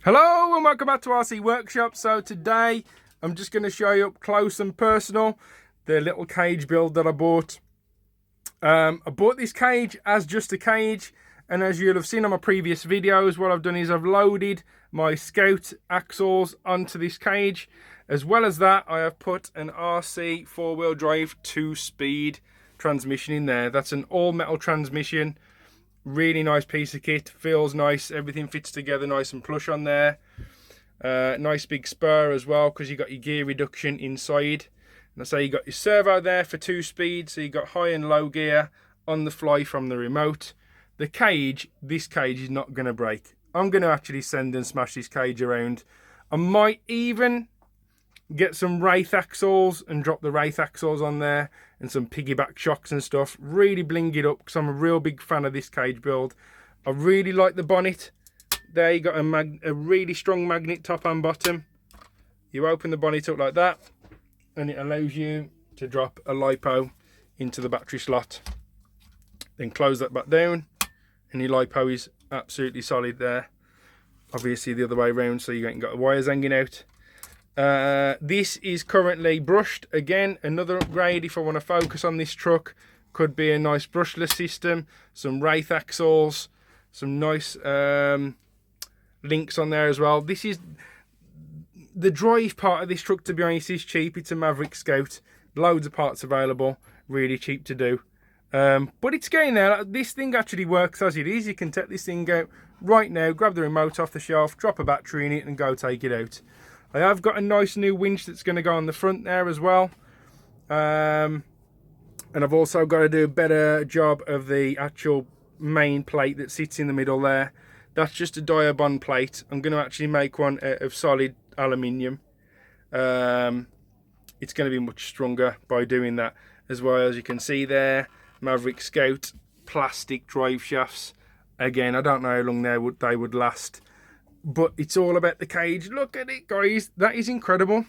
Hello and welcome back to RC Workshop. So today I'm just going to show you up close and personal the little cage build that I bought. I bought this cage as just a cage, and as you'll have seen on my previous videos, what I've done is I've loaded my Scout axles onto this cage. As well as that, I have put an RC 4-wheel drive 2-speed transmission in there. That's an all metal transmission. Really nice piece of kit, feels nice, everything fits together nice and plush on there. Nice big spur as well, because you got your gear reduction inside. And I say you got your servo there for 2 speeds, so you got high and low gear on the fly from the remote. The cage, this cage is not going to break. I'm going to actually send and smash this cage around. I might even get some Wraith axles and drop the Wraith axles on there and some piggyback shocks and stuff. Really bling it up, because I'm a real big fan of this cage build. I really like the bonnet. There you got a really strong magnet top and bottom. You open the bonnet up like that and it allows you to drop a LiPo into the battery slot. Then close that back down and your LiPo is absolutely solid there. Obviously the other way around, so you ain't got the wires hanging out. This is currently brushed. Again, another upgrade if I want to focus on this truck. Could be a nice brushless system, some Wraith axles, some nice links on there as well. This is the drive part of this truck, to be honest, is cheap. It's a Maverick Scout, loads of parts available, really cheap to do. But it's getting there. This thing actually works as it is. You can take this thing out right now, grab the remote off the shelf, drop a battery in it and go take it out. I have got a nice new winch that's going to go on the front there as well. And I've also got to do a better job of the actual main plate that sits in the middle there. That's just a Diabond plate. I'm going to actually make one of solid aluminium. It's going to be much stronger by doing that. As well, as you can see there, Maverick Scout plastic drive shafts. Again, I don't know how long they would last. But it's all about the cage. Look at it, guys. That is incredible.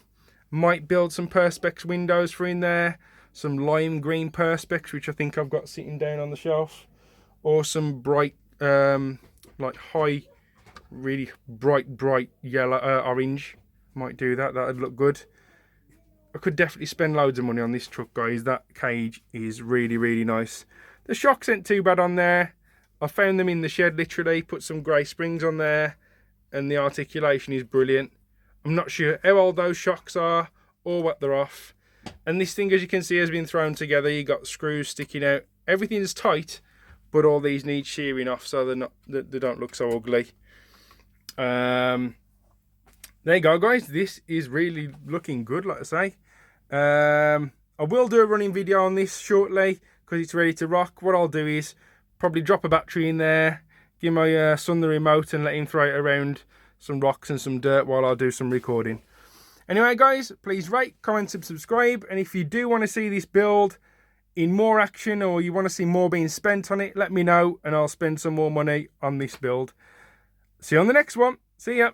Might build some Perspex windows for in there. Some lime green Perspex, which I think I've got sitting down on the shelf. Or some bright, like high, really bright yellow, orange. Might do that. That'd look good. I could definitely spend loads of money on this truck, guys. That cage is really, really nice. The shocks ain't too bad on there. I found them in the shed, literally. Put some grey springs on there. And the articulation is brilliant. I'm not sure how old those shocks are or what they're off. And this thing, as you can see, has been thrown together. You got screws sticking out. Everything's tight, but all these need shearing off so they don't look so ugly. There you go, guys. This is really looking good, like I say. I will do a running video on this shortly because it's ready to rock. What I'll do is probably drop a battery in there, give my son the remote and let him throw it around some rocks and some dirt while I do some recording. Anyway, guys, please rate, comment and subscribe. And if you do want to see this build in more action, or you want to see more being spent on it, let me know and I'll spend some more money on this build. See you on the next one. See ya.